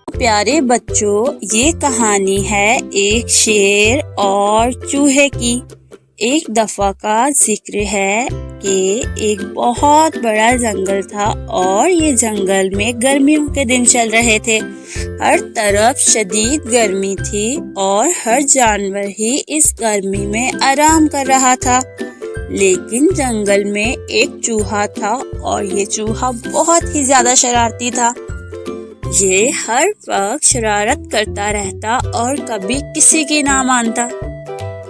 پیارے بچوں، یہ کہانی ہے ایک شیر اور چوہے کی۔ ایک دفعہ کا ذکر ہے کہ ایک بہت بڑا جنگل تھا اور یہ جنگل میں گرمیوں کے دن چل رہے تھے۔ ہر طرف شدید گرمی تھی اور ہر جانور ہی اس گرمی میں آرام کر رہا تھا، لیکن جنگل میں ایک چوہا تھا اور یہ چوہا بہت ہی زیادہ شرارتی تھا۔ یہ ہر وقت شرارت کرتا رہتا اور کبھی کسی کی نہ مانتا۔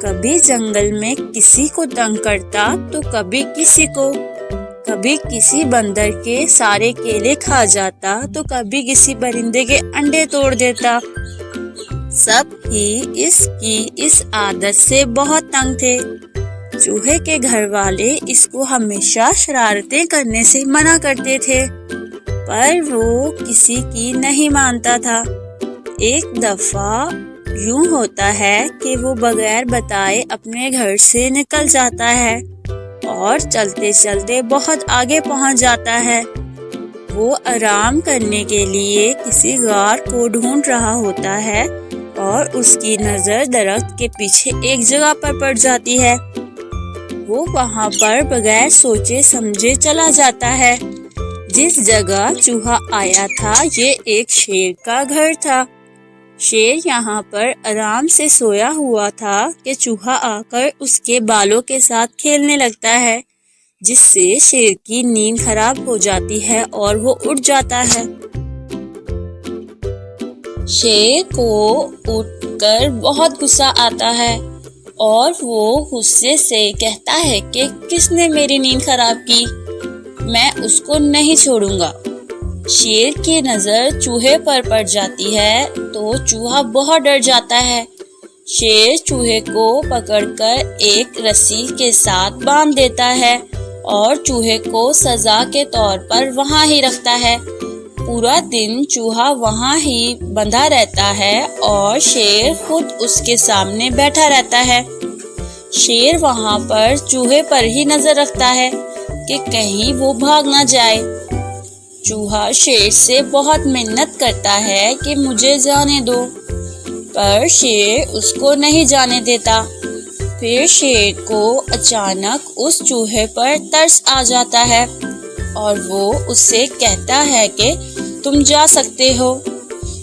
کبھی جنگل میں کسی کو تنگ کرتا تو کبھی کسی کو، کبھی کسی بندر کے سارے کیلے کھا جاتا تو کبھی کسی پرندے کے انڈے توڑ دیتا۔ سب ہی اس کی اس عادت سے بہت تنگ تھے۔ چوہے کے گھر والے اس کو ہمیشہ شرارتیں کرنے سے منع کرتے تھے، پر وہ کسی کی نہیں مانتا تھا۔ ایک دفعہ یوں ہوتا ہے کہ وہ بغیر بتائے اپنے گھر سے نکل جاتا ہے اور چلتے چلتے بہت آگے پہنچ جاتا ہے۔ وہ آرام کرنے کے لیے کسی غار کو ڈھونڈ رہا ہوتا ہے اور اس کی نظر درخت کے پیچھے ایک جگہ پر پڑ جاتی ہے۔ وہ وہاں پر بغیر سوچے سمجھے چلا جاتا ہے۔ جس جگہ چوہا آیا تھا یہ ایک شیر کا گھر تھا۔ شیر یہاں پر آرام سے سویا ہوا تھا کہ چوہا آ کر اس کے بالوں کے ساتھ کھیلنے لگتا ہے، جس سے شیر کی نیند خراب ہو جاتی ہے اور وہ اٹھ جاتا ہے۔ شیر کو اٹھ کر بہت غصہ آتا ہے اور وہ غصے سے کہتا ہے کہ کس نے میری نیند خراب کی، میں اس کو نہیں چھوڑوں گا۔ شیر کی نظر چوہے پر پڑ جاتی ہے تو چوہا بہت ڈر جاتا ہے۔ شیر چوہے کو پکڑ کر ایک رسی کے ساتھ باندھ دیتا ہے اور چوہے کو سزا کے طور پر وہاں ہی رکھتا ہے۔ پورا دن چوہا وہاں ہی بندھا رہتا ہے اور شیر خود اس کے سامنے بیٹھا رہتا ہے۔ شیر وہاں پر چوہے پر ہی نظر رکھتا ہے کہ کہیں وہ بھاگ نہ جائے۔ چوہا شیر سے بہت منت کرتا ہے کہ مجھے جانے دو، پر شیر اس کو نہیں جانے دیتا۔ پھر شیر کو اچانک اس چوہے پر ترس آ جاتا ہے اور وہ اس سے کہتا ہے کہ تم جا سکتے ہو۔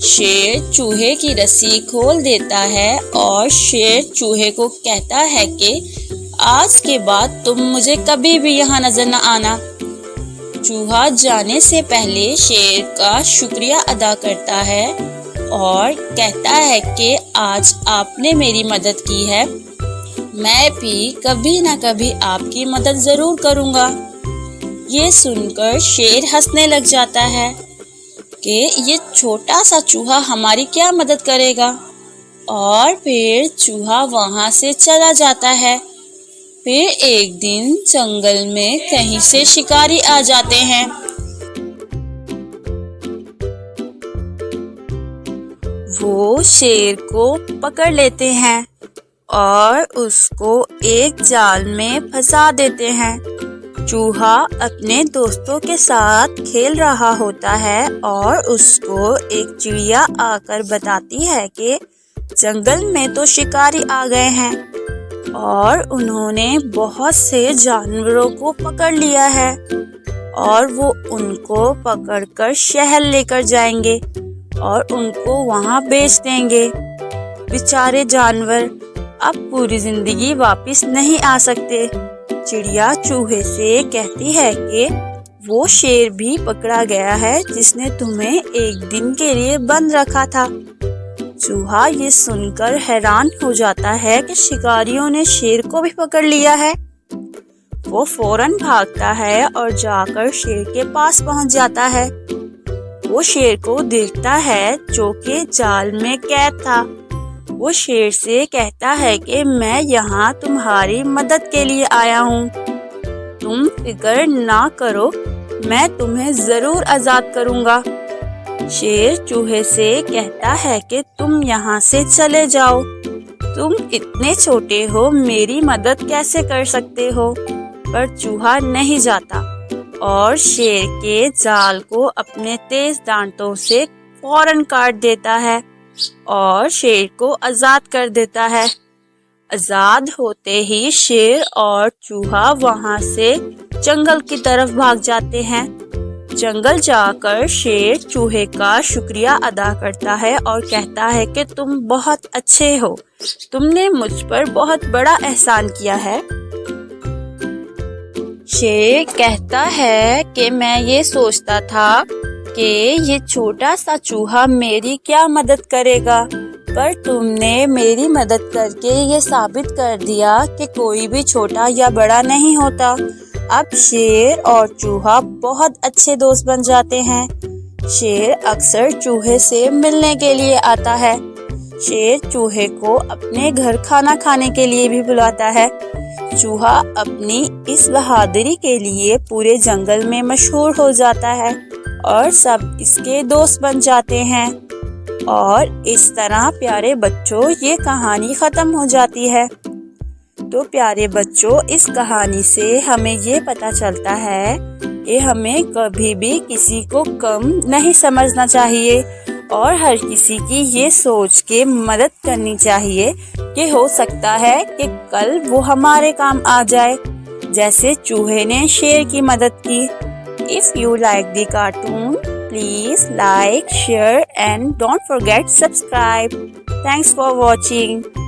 شیر چوہے کی رسی کھول دیتا ہے اور شیر چوہے کو کہتا ہے کہ آج کے بعد تم مجھے کبھی بھی یہاں نظر نہ آنا۔ چوہا جانے سے پہلے شیر کا شکریہ ادا کرتا ہے اور کہتا ہے کہ آج آپ نے میری مدد کی ہے، میں بھی کبھی نہ کبھی آپ کی مدد ضرور کروں گا۔ یہ سن کر شیر ہنسنے لگ جاتا ہے کہ یہ چھوٹا سا چوہا ہماری کیا مدد کرے گا، اور پھر چوہا وہاں سے چلا جاتا ہے۔ پھر ایک دن جنگل میں کہیں سے شکاری آ جاتے ہیں۔ وہ شیر کو پکڑ لیتے ہیں اور اس کو ایک جال میں پھنسا دیتے ہیں۔ چوہا اپنے دوستوں کے ساتھ کھیل رہا ہوتا ہے اور اس کو ایک چڑیا آ کر بتاتی ہے کہ جنگل میں تو شکاری آ گئے ہیں اور انہوں نے بہت سے جانوروں کو پکڑ لیا ہے اور وہ ان کو پکڑ کر شہر لے کر جائیں گے اور ان کو وہاں بیچ دیں گے۔ بیچارے جانور اب پوری زندگی واپس نہیں آ سکتے۔ چڑیا چوہے سے کہتی ہے کہ وہ شیر بھی پکڑا گیا ہے جس نے تمہیں ایک دن کے لیے بند رکھا تھا۔ چوہا یہ سن کر حیران ہو جاتا ہے کہ شکاریوں نے شیر کو بھی پکڑ لیا ہے۔ وہ فوراً بھاگتا ہے اور جا کر شیر کے پاس پہنچ جاتا ہے۔ وہ شیر کو دیکھتا ہے جو کہ جال میں قید تھا۔ وہ شیر سے کہتا ہے کہ میں یہاں تمہاری مدد کے لیے آیا ہوں، تم فکر نہ کرو، میں تمہیں ضرور آزاد کروں گا۔ شیر چوہے سے کہتا ہے کہ تم یہاں سے چلے جاؤ، تم اتنے چھوٹے ہو، میری مدد کیسے کر سکتے ہو؟ پر چوہا نہیں جاتا۔ اور شیر کے جال کو اپنے تیز دانتوں سے فوراً کاٹ دیتا ہے اور شیر کو آزاد کر دیتا ہے۔ آزاد ہوتے ہی شیر اور چوہا وہاں سے جنگل کی طرف بھاگ جاتے ہیں۔ جنگل جا کر شیر چوہے کا شکریہ ادا کرتا ہے اور کہتا ہے کہ تم بہت اچھے ہو، تم نے مجھ پر بہت بڑا احسان کیا ہے۔ شیر کہتا ہے کہ میں یہ سوچتا تھا کہ یہ چھوٹا سا چوہا میری کیا مدد کرے گا، پر تم نے میری مدد کر کے یہ ثابت کر دیا کہ کوئی بھی چھوٹا یا بڑا نہیں ہوتا۔ اب شیر اور چوہا بہت اچھے دوست بن جاتے ہیں۔ شیر اکثر چوہے سے ملنے کے لیے آتا ہے۔ شیر چوہے کو اپنے گھر کھانا کھانے کے لیے بھی بلاتا ہے۔ چوہا اپنی اس بہادری کے لیے پورے جنگل میں مشہور ہو جاتا ہے اور سب اس کے دوست بن جاتے ہیں۔ اور اس طرح پیارے بچوں یہ کہانی ختم ہو جاتی ہے۔ تو پیارے بچوں اس کہانی سے ہمیں یہ پتہ چلتا ہے کہ ہمیں کبھی بھی کسی کو کم نہیں سمجھنا چاہیے اور ہر کسی کی یہ سوچ کے مدد کرنی چاہیے کہ ہو سکتا ہے کہ کل وہ ہمارے کام آ جائے، جیسے چوہے نے شیر کی مدد کی۔ If you like the cartoon, please like, share and don't forget subscribe. Thanks for watching.